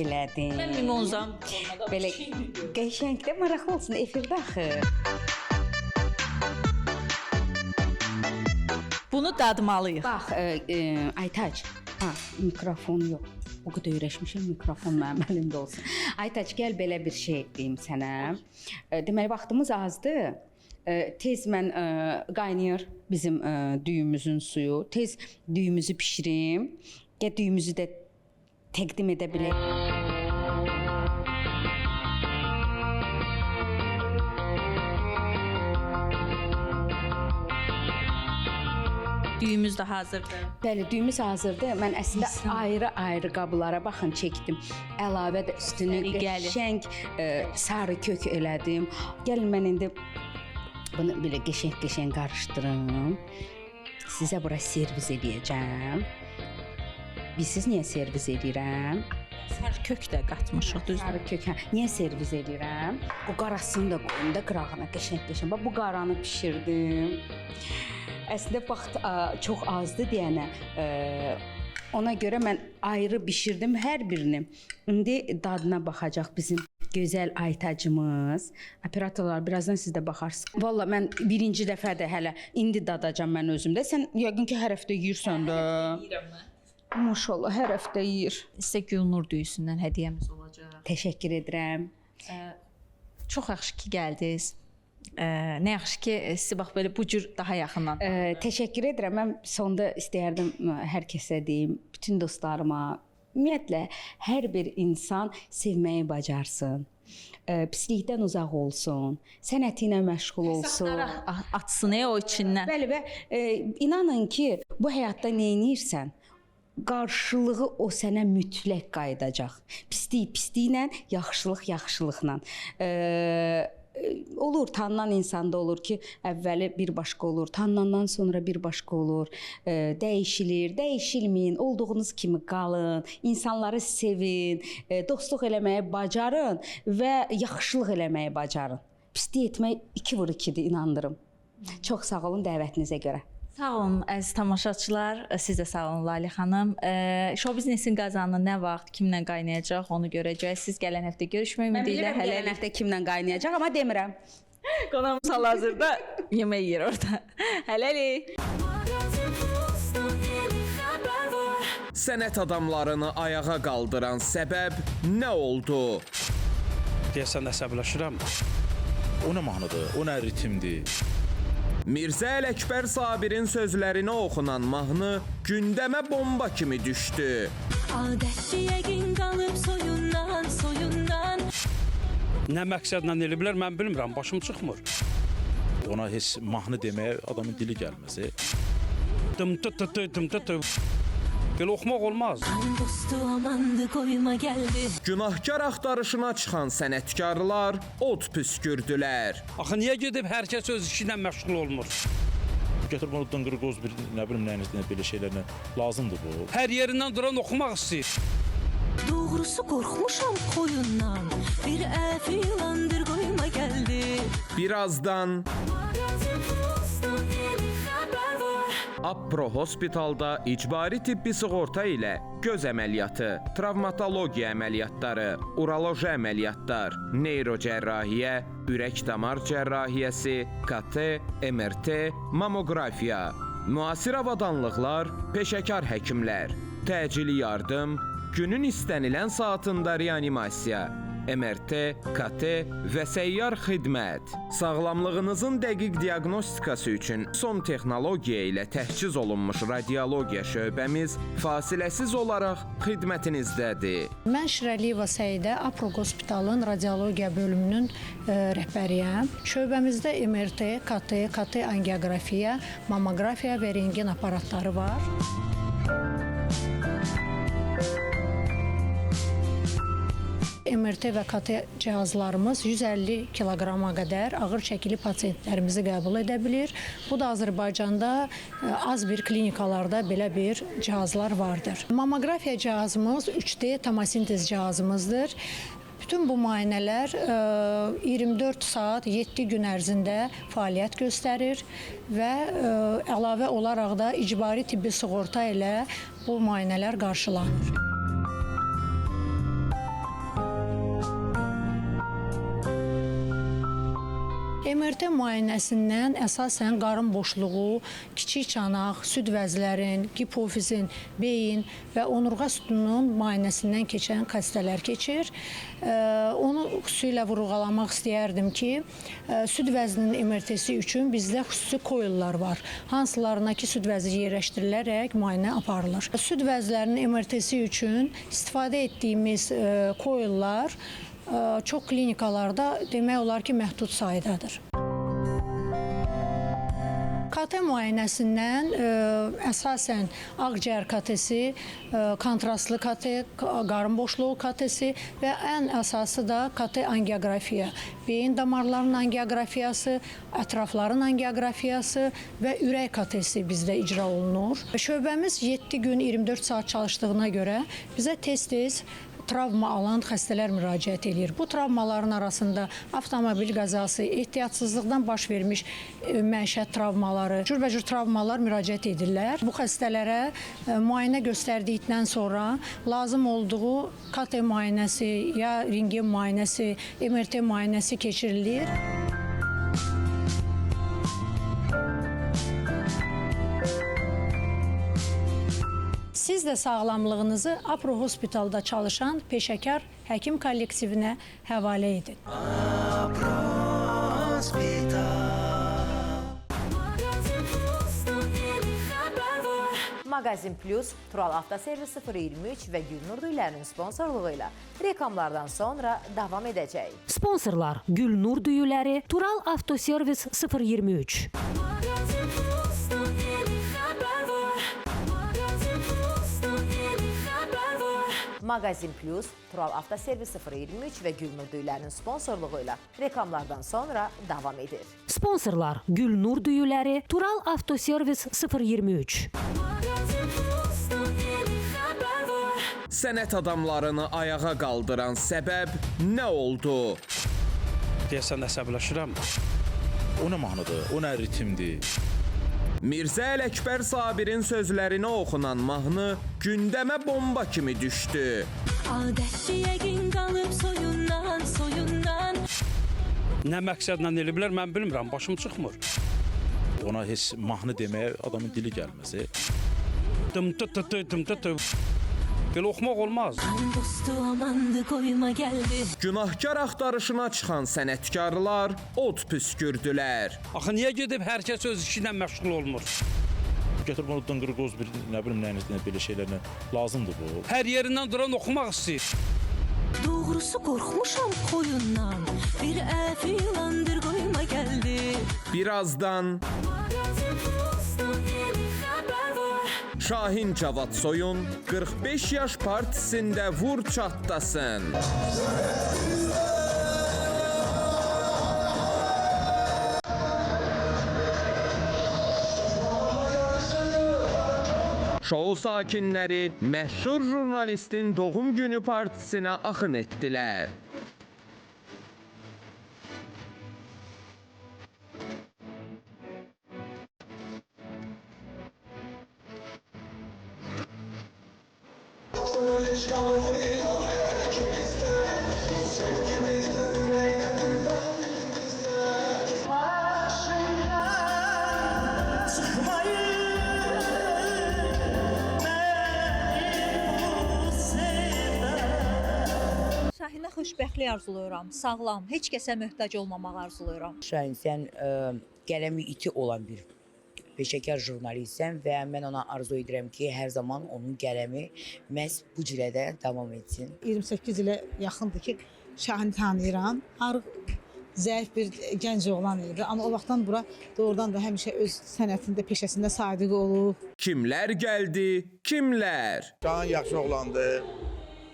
[SPEAKER 11] elədim.
[SPEAKER 13] Mən mimozam.
[SPEAKER 11] Belə qəşəng də maraqlı olsun efirdə axı.
[SPEAKER 13] Bunu dadmalıyıq.
[SPEAKER 11] Bax, Aytac, mikrofon yox. O qədər öyrəşmişəm, mikrofon mənim əlimdə olsun. Aytac, gəl belə bir şey deyim sənə. Deməli, vaxtımız azdır. Tez mən qaynayır bizim düyümüzün suyu. Tez düyümüzü bişirim. Gəl düyümüzü də təqdim edə bilək.
[SPEAKER 13] Düyümüz də hazırdır.
[SPEAKER 11] Bəli, düyümüz hazırdır. Mən əslində ayrı-ayrı qablara baxın çəkdim. Əlavə də üstünü qəşəng sarı kök elədim. Gəlin mən indi bunu belə qəşəng qarışdırım. Sizə bura servis edəcəm. Bilirsiniz niyə servis edirəm?
[SPEAKER 13] Sarı kök də qatmışıq, düzdür?
[SPEAKER 11] Sarı kök. Niyə servis edirəm? O qarasını da qoyum da qırağına qəşəng-qəşəng. Bax bu qaranı bişirdim. Əslində vaxt çox azdı deyənə, ona görə mən ayrı bişirdim hər birini. İndi dadına baxacaq bizim gözəl aytacımız. Operatorlar birazdan siz də baxarsınız. Valla mən birinci dəfədir hələ indi dadacam mən özümdə. Sən yəqin ki hər həftə yeyirsən də.
[SPEAKER 13] Yeyirəm mən.
[SPEAKER 11] Maşallah hər həftə yeyir.
[SPEAKER 13] Sizə Gülnur düyüsündən hədiyyəmiz olacaq.
[SPEAKER 11] Təşəkkür edirəm.
[SPEAKER 13] Çox yaxşı ki gəldiniz. Nə yaxşı ki sizi bax belə bu cür daha yaxından.
[SPEAKER 11] Təşəkkür edirəm. Mən sonda istəyərdim hər kəsə deyim, bütün dostlarıma, ümumiyyətlə hər bir insan sevməyi bacarsın. Pislikdən uzaq olsun, sənəti ilə məşğul olsun.
[SPEAKER 13] Atsın o içindən.
[SPEAKER 11] Bəli və inanın ki, bu həyatda nə edirsən, qarşılığı o sənə mütləq qayıdacaq. Pislik pisliylə, yaxşılıq yaxşılıqla. Olur, tanınan insanda olur ki, əvvəli bir başqa olur, tanınandan sonra bir başqa olur, dəyişilir, dəyişilməyin, olduğunuz kimi qalın, insanları sevin, dostluq eləməyi bacarın və yaxşılıq eləməyi bacarın. Pislik etmək 2 vur 2-dir, inandırım. Çox sağ olun dəvətinizə görə.
[SPEAKER 13] Sağ olun əziz tamaşaçılar, siz də sağ olun Lalə xanım. Show biznesin qazanı nə vaxt, kimlə qaynayacaq onu görəcəyik. Siz gələn həftə görüşmək ümidi ilə.
[SPEAKER 11] Mən bilirəm gələn həftə kimlə qaynayacaq, amma demirəm.
[SPEAKER 13] Qonağımız hal-hazırda yemək yeyir orada. Hələlik.
[SPEAKER 9] Sənət adamlarını ayağa qaldıran səbəb nə oldu?
[SPEAKER 4] Deyəsən əsəbləşirəm.
[SPEAKER 10] O nə mahnıdır, o nə ritmdir.
[SPEAKER 9] Mirzə Ələkbər Sabirin sözlərinə oxunan mahnı gündəmə bomba kimi düşdü.
[SPEAKER 1] Adətçi yəqin qalıb soyundan.
[SPEAKER 4] Nə məqsədlə eliblər mən bilmirəm, başım çıxmır.
[SPEAKER 10] Ona heç mahnı deməyə adamın dili gəlməz.
[SPEAKER 4] Dım tı. Belə oxumaq olmaz.
[SPEAKER 1] Dostu amandı qoyma gəldi.
[SPEAKER 9] Günahkar axtarışına çıxan sənətkarlar od püskürdülər.
[SPEAKER 4] Axı niyə gedib hər kəs öz işi ilə məşğul olmur?
[SPEAKER 10] Götürüb onu dınqır qoz bir, nə bilim nəyinizdən belə şeylərlə lazımdır bu.
[SPEAKER 4] Hər yerindən duran oxumaq istəyir.
[SPEAKER 1] Doğrusu qorxmuşam qoyundan. Bir əfilandır qoyma gəldi.
[SPEAKER 9] Birazdan Appro Hospitalda icbari tibbi sığorta ilə göz əməliyyatı, travmatologiya əməliyyatları, uroloji əməliyyatlar, neyrocərrahiyyə, ürək-damar cərrahiyyəsi, KT, MRT, mamografiya, müasir avadanlıqlar, peşəkar həkimlər, təcili yardım, günün istənilən saatında reanimasiya, MRT, KT və səyyar xidmət. Sağlamlığınızın dəqiq diaqnostikası üçün son texnologiya ilə təchiz olunmuş radiologiya şöbəmiz fasiləsiz olaraq xidmətinizdədir.
[SPEAKER 14] Mən Şirəliyeva Səidə Appro Hospitalın radiologiya bölümünün rəhbəriyəm. Şöbəmizdə MRT, KT angiografiya, mamografiya və rentgen aparatları var. MRT və KT cihazlarımız 150 kiloqrama qədər ağır çəkili pasientlərimizi qəbul edə bilir. Bu da Azərbaycanda az bir klinikalarda belə bir cihazlar vardır. Mamografiya cihazımız 3D tomosintez cihazımızdır. Bütün bu müayinələr 24 saat 7 gün ərzində fəaliyyət göstərir və əlavə olaraq da icbari tibbi sığorta ilə bu müayinələr qarşılanır. MRT müayinəsindən əsasən qarın boşluğu, kiçik çanaq, süd vəzlərin, hipofizin, beyin və onurğa sütununun müayinəsindən keçən xəstələr keçir. Onu xüsusilə vurğulamaq istəyərdim ki, süd vəzinin MRT-si üçün bizdə xüsusi koyullar var. Hansılarına ki, süd vəzi yerləşdirilərək müayinə aparılır. Süd vəzlərinin MRT-si üçün istifadə etdiyimiz koyullar çox klinikalarda demək olar ki, məhdud saydadır. KT müayinəsindən əsasən ağciyər KT-si, kontrastlı KT, qarın boşluğu KT-si və ən əsası da KT angiografiya, beyin damarlarının angiografiyası, ətrafların angiografiyası və ürək KT-si bizdə icra olunur. Şöbəmiz 7 gün 24 saat çalışdığına görə bizə tez-tez travma alan xəstələr müraciət edir. Bu travmaların arasında avtomobil qəzası, ehtiyatsızlıqdan baş vermiş məişət travmaları, cürbəcür travmalar müraciət edirlər. Bu xəstələrə müayinə göstərdikdən sonra lazım olduğu KT müayinəsi, ya rentgen müayinəsi, MRT müayinəsi keçirilir. Siz də sağlamlığınızı Apro Hospitalda çalışan peşəkar həkim kollektivinə həvalə edin.
[SPEAKER 2] Magazin Plus, Tural Avtoservis 023 və Gülnur Düyülərinin sponsorluğu ilə reklamlardan sonra davam edəcək.
[SPEAKER 3] Sponsorlar Gülnur Düyüləri, Tural Avtoservis 023.
[SPEAKER 2] Magazin Plus, Tural Avtoservis 023 və Gülnur Düyülərinin sponsorluğu ilə reklamlardan sonra davam edir.
[SPEAKER 3] Sponsorlar Gülnur Düyüləri, Tural Avtoservis 023.
[SPEAKER 9] Sənət adamlarını ayağa qaldıran səbəb nə oldu?
[SPEAKER 4] Deyəsən əsəbləşirəm.
[SPEAKER 10] O nə mahnıdır, o nə ritmdir.
[SPEAKER 9] Mirzə Ələkbər Sabirin sözlərinə oxunan mahnı gündəmə bomba kimi düşdü.
[SPEAKER 1] Adətçi yəqin qalıb soyundan.
[SPEAKER 4] Nə məqsədlə eliblər, mən bilmirəm, başım çıxmır.
[SPEAKER 10] Ona heç mahnı deməyə adamın dili gəlməsi.
[SPEAKER 4] Dım tı. Belə oxumaq olmaz.
[SPEAKER 1] Dostu amandı qoyma gəldi.
[SPEAKER 9] Günahkar axtarışına çıxan sənətkarlar od püskürdülər.
[SPEAKER 4] Axı niyə gedib hər kəs öz işi ilə məşğul olmur?
[SPEAKER 10] Götür bunu dınqır qoz bir, nə bilim, nəyinizlə belə şeylərlə lazımdır bu.
[SPEAKER 4] Hər yerindən duran oxumaq istəyir.
[SPEAKER 1] Doğrusu qorxmuşam qoyundan. Bir əfilandır qoyma gəldi.
[SPEAKER 9] Birazdan Şahin Cavadsoyun 45 yaş partisində vur çatlasın. Şou sakinləri məşhur jurnalistin doğum günü partisinə axın etdilər.
[SPEAKER 13] Şahinə xoşbəxtlik arzulayıram, sağlam, heç kəsə möhtac olmamağı arzulayıram.
[SPEAKER 15] Şahin, sən qələmi iti olan bir peşəkar jurnalistsən və mən ona arzu edirəm ki, hər zaman onun qələmi məhz bu cürədə davam etsin.
[SPEAKER 16] 28 ilə yaxındır ki, Şahini tanıyıram. Arıq, zəif bir gənc oğlan idi, amma o vaxtdan bura doğrudan da həmişə öz sənətində, peşəsində sadiq olub.
[SPEAKER 9] Kimlər gəldi, kimlər?
[SPEAKER 7] Şahin yaxşı oğlandır.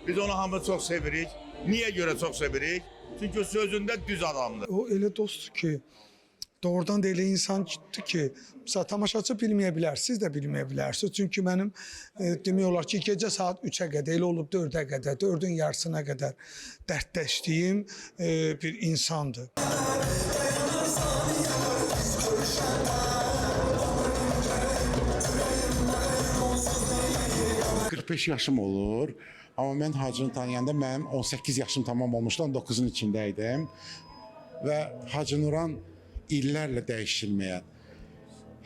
[SPEAKER 7] Biz onu hamı çox sevirik. Niyə görə çox sevirik? Çünki sözündə düz adamdır.
[SPEAKER 6] O elə dostdur ki, doğrudan da elə insandır ki, mesela tamaşaçı bilməyə bilər, siz də bilməyə bilərsiniz. Çünki mənim demək olar ki, gecə saat 3-ə qədər, elə olub 4-ə qədər, 4-ün yarısına qədər dərdləşdiyim bir insandır.
[SPEAKER 17] yaşım olur. Amma mən Hacını tanıyanda mənim 18 yaşım tamam olmuşdu, 19-un içində idim. Və Hacı Nuran illərlə dəyişilməyən,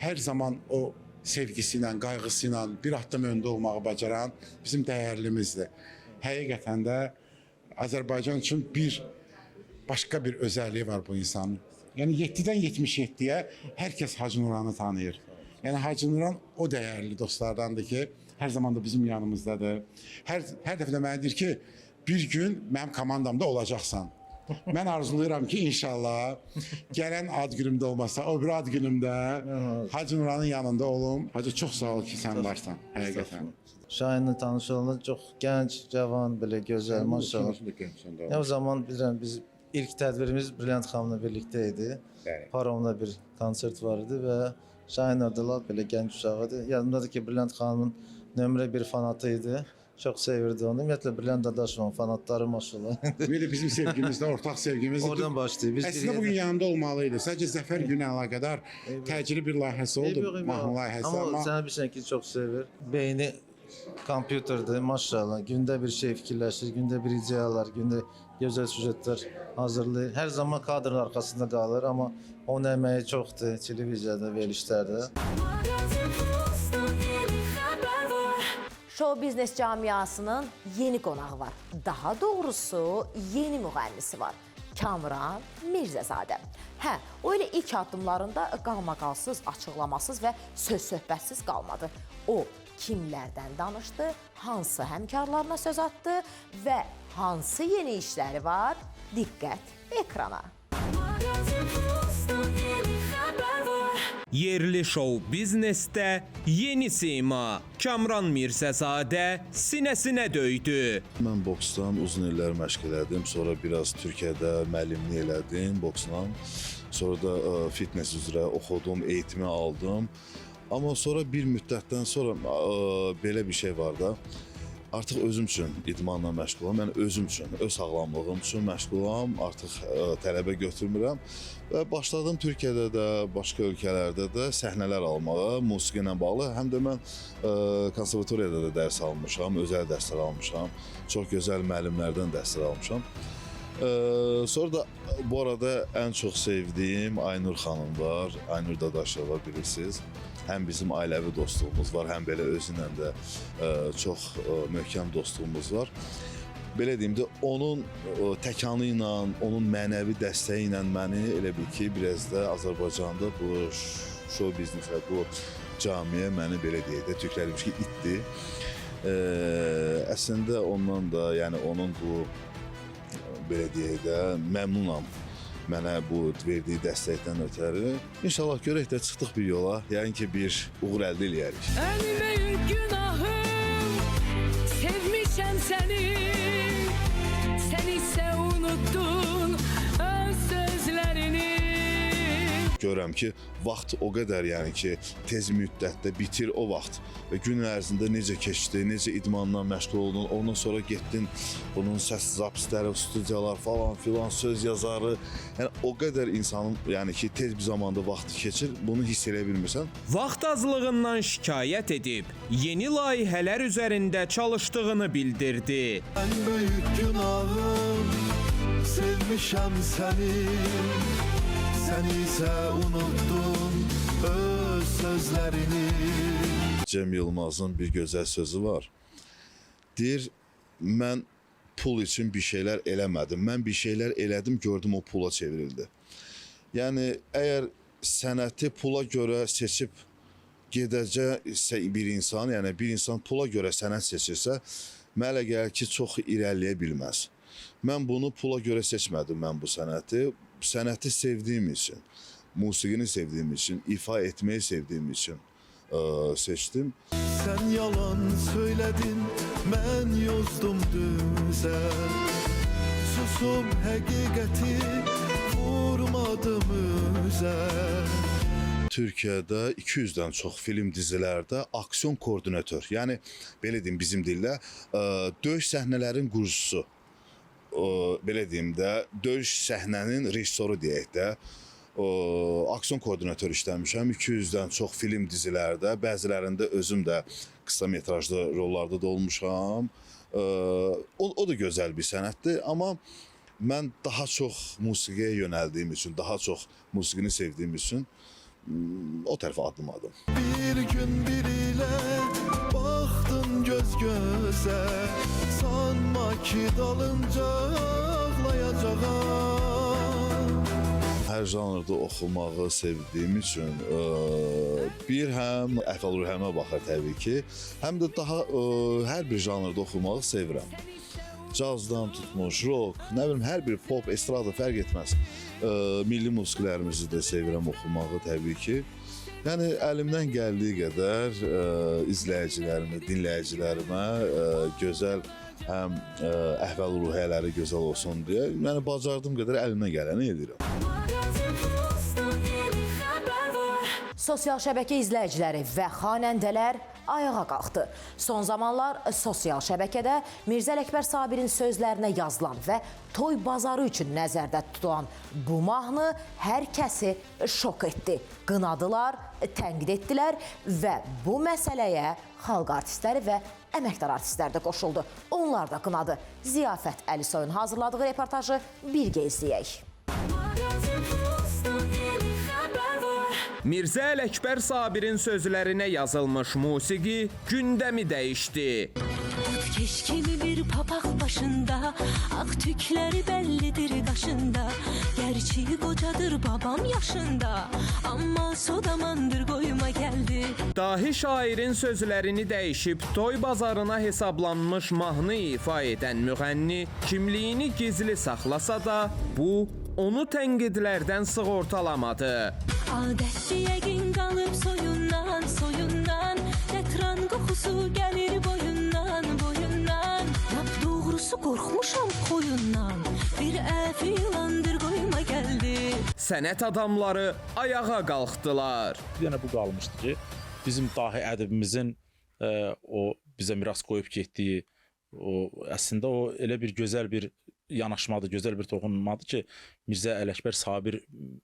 [SPEAKER 17] hər zaman o sevgisi ilə, qayğısı ilə bir addım öndə olmağı bacaran bizim dəyərlimizdir. Həqiqətən də Azərbaycan üçün başqa bir özəlliyi var bu insanın. Yəni 7-dən 77-yə hər kəs Hacı Nuranı tanıyır. Yəni Hacı Nuran o dəyərli dostlardandır ki, hər zaman da bizim yanımızdadır. Hər dəfə də mənə deyir ki, bir gün mənim komandamda olacaqsan. Mən arzulayıram ki, inşallah gələn ad günümdə olmasa, o bir ad günümdə Hacı Nuranın yanında olum. Hacı, çox sağ ol ki, sən varsan, həqiqətən.
[SPEAKER 18] Şahinlə tanış olanda çox gənc, cavan, belə gözəl, maşallah. O zaman bilirəm, biz ilk tədbirimiz Brilliant xanımla birlikdə idi. Paromda bir konsert var idi və Şahin orada belə gənc uşağı idi. Yadımdadır ki, Brilliant xanımın nömrə bir fanatı idi. Çok sevirdi onu. Ümumiyyətlə Brilliant Dadaşovun fanatları maşallah.
[SPEAKER 17] Böyle bizim sevgimizde, ortak sevgimiz.
[SPEAKER 18] Oradan başlayıb. Biz
[SPEAKER 17] Əslində bugün yanında olmalıydı. Sadəcə Zəfər günü əlaqədar təcili bir layihəsi oldu. Mahnı layihəsi
[SPEAKER 18] ama sənə bir şey ki çok sevir. Beyni kompüterdir maşallah. Gündə bir şey fikirləşir, gündə bir ideyalar, gündə gözəl süjetlər hazırlayır. Hər zaman kadrın arkasında qalır, amma onun əməyi çoxdur televiziyada, verilişlərdə.
[SPEAKER 2] Show biznes camiasının yeni qonağı var. Daha doğrusu yeni müğənnisi var. Kamran Mirzəzadə. Hə, o elə ilk addımlarında qalmaqalsız, açıqlamasız və söz-söhbətsiz qalmadı. O kimlərdən danışdı, hansı həmkarlarına söz atdı və hansı yeni işləri var? Diqqət ekrana.
[SPEAKER 9] Yerli show biznesdə yeni sima Kamran Mirzəzadə sinəsinə döydü.
[SPEAKER 19] Mən boksdan uzun illər məşq elədim, sonra biraz Türkiyədə müəllimlik elədim boksla. Sonra da fitness üzrə oxudum, eğitimi aldım. Amma sonra bir müddətdən sonra belə bir şey var da, artıq özüm üçün idmanla məşğulam. Mən özüm üçün, öz sağlamlığım üçün məşğulam. Artıq tələbə götürmürəm və başladım Türkiyədə də, başqa ölkələrdə də səhnələr almağa, musiqi ilə bağlı. Həm də mən konservatoriyada da dərs almışam, özəl dərslər almışam. Çox gözəl müəllimlərdən dərslər almışam. Sonra da bu arada ən çox sevdiyim Aynur xanım var. Aynur Dadaşova bilirsiniz. Həm bizim ailəvi dostluğumuz var, həm belə özünlə də çox möhkəm dostluğumuz var. Belə deyim də, onun təkanı ilə, onun mənəvi dəstəyi ilə məni elə bil ki, biraz da Azərbaycanda bu show biznesə, bu camiyə məni belə deyək də, türklərmiş ki, itdi. Əslində ondan da, yəni onun bu, belə deyək də, məmnunam. Mənə bu verdiyi dəstəkdən ötəri. İnşallah görək də çıxdıq bir yola. Yəni ki, bir uğur əldə eləyərik.
[SPEAKER 1] En büyük günahım sevmişəm səni. Sen ise unuttun öz sözlerini.
[SPEAKER 19] Görürəm ki, vaxt o qədər, yəni ki, tez müddətdə bitir o vaxt və gün ərzində necə keçdi, necə idmanla məşğul oldun, ondan sonra getdin, bunun səs zapsləri, studiyalar falan filan, söz yazarı, yəni o qədər insanın, yəni ki, tez bir zamanda vaxtı keçir, bunu hiss eləyə bilmirsən.
[SPEAKER 9] Vaxt azlığından şikayət edib, yeni layihələr üzərində çalışdığını bildirdi.
[SPEAKER 1] En büyük günahım sevmişəm səni. Sen ise unuttun öz sözlerini.
[SPEAKER 19] Cem Yılmaz'ın bir gözəl sözü var. Deyir, mən pul üçün bir şeylər eləmədim. Mən bir şeylər elədim, gördüm o pula çevrildi. Yəni, əgər sənəti pula görə seçib gedəcəksə bir insan, yəni bir insan pula görə sənət seçirsə, mənə gəlir ki, çox irəliləyə bilməz. Mən bunu pula görə seçmədim, mən bu sənəti. Sənəti sevdiyim üçün, musiqini sevdiyim üçün, ifa etmeyi sevdiyim üçün seçtim.
[SPEAKER 1] Sen yalan söyledin, ben yozdum düzen. Susum hakikati vurmadım üzen.
[SPEAKER 19] Türkiyədə 200-dən çox film dizilərdə aksiyon koordinatör, yəni belə deyim bizim dillə, döyüş səhnələrin qurucusu. Belə deyim də, döyüş səhnənin rejissoru deyək də, aksiyon koordinatör işləmişəm. 200-dən çox film dizilərdə, bəzilərində özüm də qısa metrajlı rollarda da olmuşam. O da gözəl bir sənətdir, amma mən daha çox musiqiyə yönəldiyim üçün, daha çox musiqini sevdiyim üçün o tərəfə addımladım.
[SPEAKER 1] Bir gün biriyle baktın göz göze. Sanma ki dalınca ağlayacağım.
[SPEAKER 19] Hər janrda oxumağı sevdiyim üçün bir həm əhval-ruhiyyəmə baxır təbii ki, həm də daha hər bir janrda oxumağı sevirəm. Cazdan tutmuş, rock, nə bilim, hər bir pop, estrada fərq etməz. Milli musiqilərimizi də sevirəm oxumağı təbii ki. Yəni əlimdən gəldiyi qədər izləyicilərimə, dinləyicilərimə gözəl həm əhval-ruhiyyələri gözəl olsun deyə, yəni bacardığım qədər əlimdən gələni edirəm.
[SPEAKER 2] Sosial şəbəkə izləyiciləri və xanəndələr ayağa qalxdı. Son zamanlar sosial şəbəkədə Mirzə Ələkbər Sabirin sözlərinə yazılan və toy bazarı üçün nəzərdə tutulan bu mahnı hər kəsi şok etdi. Qınadılar, tənqid etdilər və bu məsələyə xalq artistləri və əməkdar artistlər də qoşuldu. Onlar da qınadı. Ziyafət Əlisoyun hazırladığı reportajı birgə izləyək.
[SPEAKER 9] Mirzə Ələkbər Sabirin sözlərinə yazılmış musiqi gündəmi dəyişdi.
[SPEAKER 1] Keş kimi bir papaq başında, ağ tükləri bəllidir qaşında. Gerçi qocadır babam yaşında, amma sodamandır qoyma gəldi.
[SPEAKER 9] Dahi şairin sözlərini dəyişib toy bazarına hesablanmış mahnı ifa edən müğənni kimliyini gizli saxlasa da, bu onu tənqidlərdən sığortalamadı.
[SPEAKER 1] Adətli yəqin qalıb soyundan, soyundan. Tətran qoxusu gəlir boyundan, boyundan. Lap doğrusu qorxmuşam qoyundan. Bir əfilandır qoyma gəldi.
[SPEAKER 9] Sənət adamları ayağa qalxdılar.
[SPEAKER 10] Yəni bu qalmışdı ki, bizim dahi ədəbimizin o bizə miras qoyub getdiyi, əslində o elə bir gözəl bir yanaşmadır, gözəl bir toxunmadır ki, Mirzə Ələkbər Sabir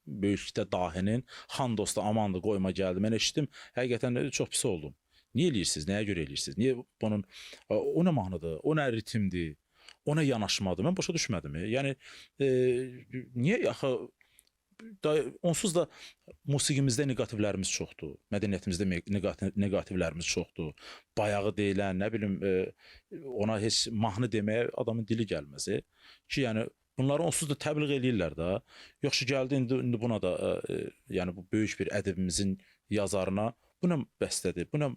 [SPEAKER 10] böyüklükdə dahinin xan dostu amandı qoyma gəldi. Mən eşitdim, həqiqətən çox pis oldum. Niyə eləyirsiniz, nəyə görə eləyirsiniz? Niyə bunun, o nə mahnıdır, o nə ritimdir, o nə yanaşmadır? Mən başa düşmədim. Yəni, niyə yaxı, onsuz da musiqimizdə negativlərimiz çoxdur, mədəniyyətimizdə negativlərimiz çoxdur. Bayağı deyilən, nə bilim, ona heç mahnı deməyə adamın dili gəlməz. Ki, yəni, bunları onsuz da təbliğ eləyirlər da. Yaxşı gəldi, indi buna da, yəni, bu böyük bir ədəbimizin yazarına, bu nə bəstədir, bu nə,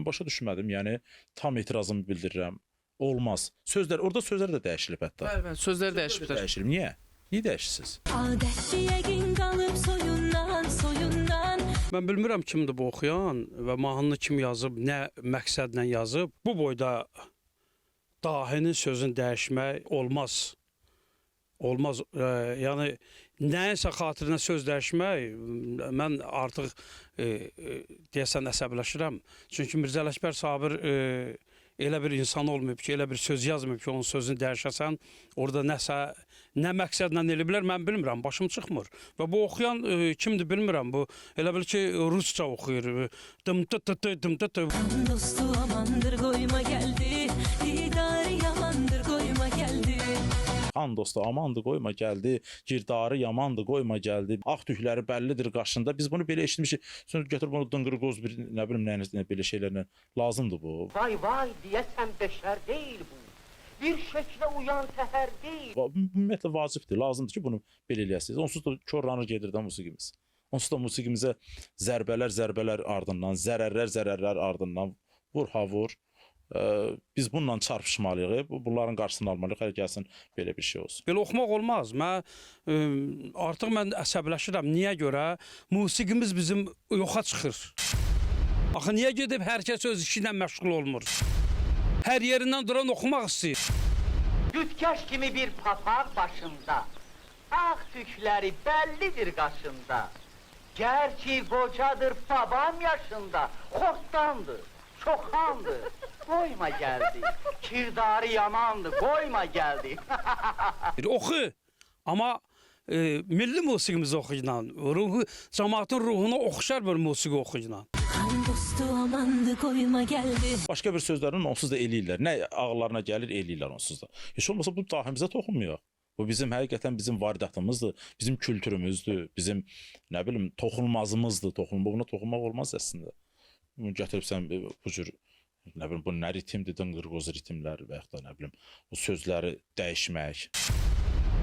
[SPEAKER 10] başa düşmədim, yəni, tam etirazımı bildirirəm. Olmaz. Sözlər, orada sözlər də dəyişilib hətta.
[SPEAKER 4] Bəli, sözlər dəyişib.
[SPEAKER 10] Niyə? Niyə dəyişirsiniz?
[SPEAKER 1] Adətli yəqin qalıb soyundan, soyundan.
[SPEAKER 4] Mən bilmirəm kimdir bu oxuyan və mahnını kim yazıb, nə məqsədlə yazıb. Bu boyda dahinin sözünü dəyişmək olmaz. Olmaz. Yəni, nəyəsə xatirinə söz dəyişmək, mən artıq deyəsən əsəbləşirəm. Çünki Mirzə Ələkbər Sabir elə bir insan olmayıb ki, elə bir söz yazmayıb ki, onun sözünü dəyişəsən, orada nəsə, nə məqsədlə eliblər, mən bilmirəm, başım çıxmır. Və bu oxuyan kimdir bilmirəm, bu elə bil ki, rusca oxuyur.
[SPEAKER 1] Dostu amandır qoyma gəldi, didarı yamandır qoyma gəldi.
[SPEAKER 10] Xan dostu amandır qoyma gəldi, girdarı yamandır qoyma gəldi. Ağ tükləri bəllidir qaşında. Biz bunu belə eşitmişik. Sonra götür bunu dınqır qoz bir, nə bilim, nəyinizlə belə şeylərlə lazımdır bu.
[SPEAKER 20] Vay vay deyəsən beşər deyil bu. Bir şəklə uyan təhər deyil.
[SPEAKER 10] Ümumiyyətlə vacibdir, lazımdır ki, bunu belə eləyəsiniz. Onsuz da korlanır gedir də musiqimiz. Onsuz da musiqimizə zərbələr ardından, zərərlər ardından vur ha vur. Biz bununla çarpışmalıyıq, bunların qarşısını almalıyıq, hələ gəlsin belə bir şey olsun.
[SPEAKER 4] Belə oxumaq olmaz. Artıq mən əsəbləşirəm. Niyə görə? Musiqimiz bizim yoxa çıxır. Axı, niyə gedib hər kəs öz işi ilə məşğul olmur? Hər yerindən duran oxumaq istəyir.
[SPEAKER 20] Dütkəş kimi bir papaq başında, ağ tükləri bəllidir qaşında. Gerçi qocadır babam yaşında, xortdandır, çoxandır. Qoyma gəldi, kirdarı yamandı, qoyma gəldi.
[SPEAKER 4] Oxu, amma milli musiqimizi oxuyulan, cəmaatın ruhuna oxşar bir musiqi oxuyulan.
[SPEAKER 1] Xan dostu amandı qoyma gəldi.
[SPEAKER 10] Başqa bir sözlərini onsuz da eləyirlər. Nə ağlarına gəlir, eləyirlər onsuz da. Heç olmasa bu dahimizə toxunmuyor. Bu bizim həqiqətən bizim varidatımızdır, bizim kültürümüzdür, bizim nə bilim toxunmazımızdır. Buna toxunmaq olmaz əslində. Bunu gətiribsən bu cür, nə bilim, bu nə ritimdir, dınqırqoz ritimlər və yaxud da nə bilim, o sözləri dəyişmək.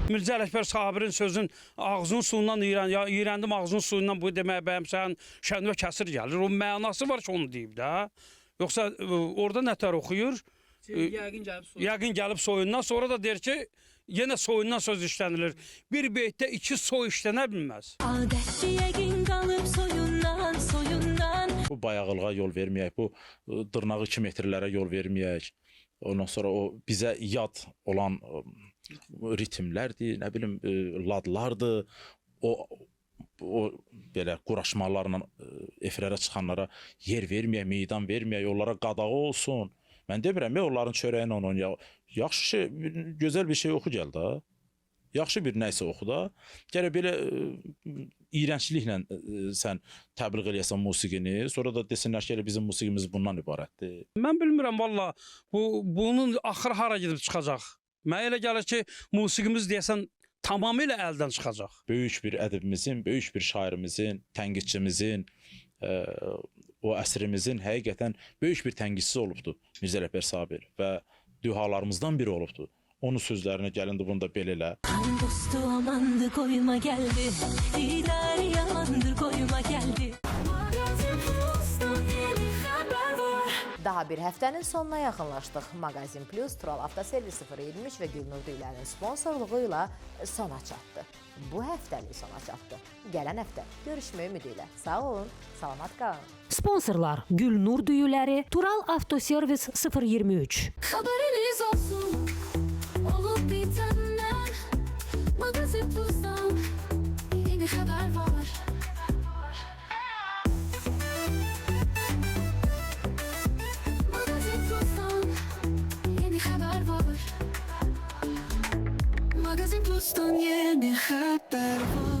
[SPEAKER 4] Mirzə Ələkbər Sabirin sözün ağzının suyundan iyrəndim, ağzının suyundan bu deməyə bəyəmsən, şənvə kəsir gəlir. O mənası var ki, onu deyib də. Yoxsa orada nətər oxuyur? Yəqin gəlib soyundan, sonra da deyir ki, yenə soyundan söz işlənilir. Bir beytdə iki soy işlənə bilməz.
[SPEAKER 1] Adətli yəqin qalıb soyundan, soyundan.
[SPEAKER 10] Bu bayağılığa yol verməyək, bu dırnağı 2 metrlərə yol verməyək. Ondan sonra o bizə yad olan ritimlərdir, nə bilim, ladlardır. O o belə quraşmalarla efirlərə çıxanlara yer verməyək, meydan verməyək, onlara qadağı olsun. Mən demirəm, onların çörəyin onun ya. Yaxşı şey, gözəl bir şey oxu gəl də. Yaxşı bir nəysə oxu da. Gərək belə iyrəncliklə sən təbliğ eləyəsən musiqini, sonra da desinlər ki, bizim musiqimiz bundan ibarətdir.
[SPEAKER 4] Mən bilmirəm valla bunun axırı hara gedib çıxacaq. Mənə elə gəlir ki, musiqimiz deyəsən tamamilə əldən çıxacaq.
[SPEAKER 10] Böyük bir ədibimizin, böyük bir şairimizin, tənqidçimizin, o əsrimizin həqiqətən böyük bir tənqidçisi olubdur Mirzə Ələkbər Sabir və dühalarımızdan biri olubdur. Onun sözlərinə gəlindi, bunu da belə elə.
[SPEAKER 1] Kan dostu amandı koyma geldi, idare yamandır koyma geldi.
[SPEAKER 2] Daha bir həftənin sonuna yaxınlaşdıq. Magazin Plus, Tural Avtoservis 023 və Gülnur Düylərinin sponsorluğu ilə sona çatdı. Bu həftəlik sona çatdı. Gələn həftə görüşmək ümidi ilə. Sağ olun, salamat qalın.
[SPEAKER 3] Sponsorlar: Gülnur Düyüləri, Tural Avtoservis 023.
[SPEAKER 1] Haberiniz olsun, olup bitenler. Magazin Plus'tan yeni haber var. Magazin Plus'tan yeni haber var. Magazin Plus'tan yeni haber var.